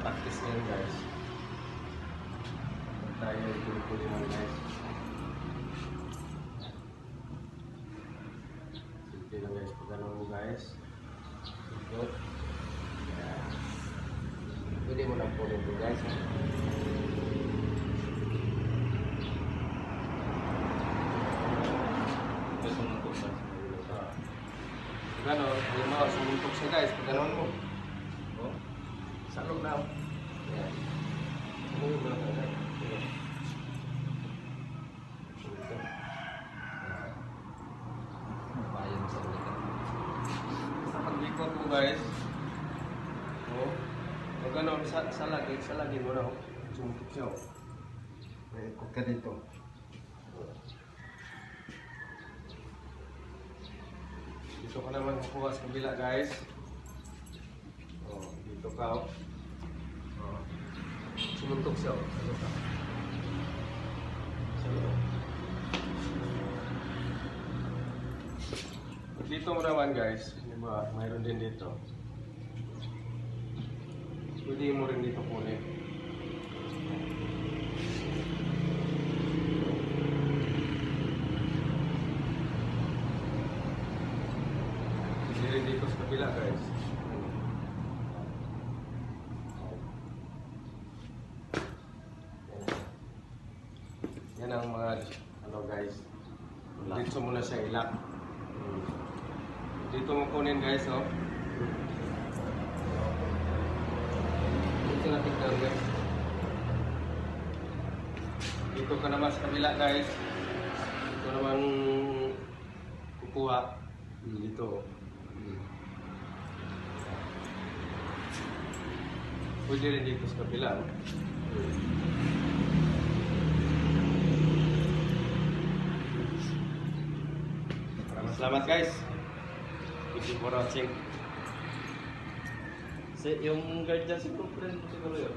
practice ngayon guys. Tayo grupo din naman guys. Simple lang guys, pagkano mo guys. Good. Yeah. Pwede mo lang po nito guys. Gano, yung mga sumuntok siya guys, pag gano'n mo. Oh, salog na. Yan. Salog mo lang guys. Sumuntok. Bayan sa ulit. Sa pag-ikot mo guys. Oh, pag gano'n, salagin mo na. Sumuntok siya. May ikot ka dito. Dito ka naman kukuha sa kabila guys. Oh, dito ka oh. Oh. Sumuntok siya oh. Ano ka? Dito mo naman guys, di ba? Mayroon din dito. Pwede mo rin dito kunin. Dito sa kabila guys. Yan ang mga ano guys. Dito muna siya ilak. Dito mo kunin guys oh. Dito natin down guys. Dito ka naman sa kabila guys. Dito naman kukuha. Dito. Pwede rin dito sa kabila. Salamat guys. Thank you for watching. Yung guard dyan siguro, friend mo siguro yun.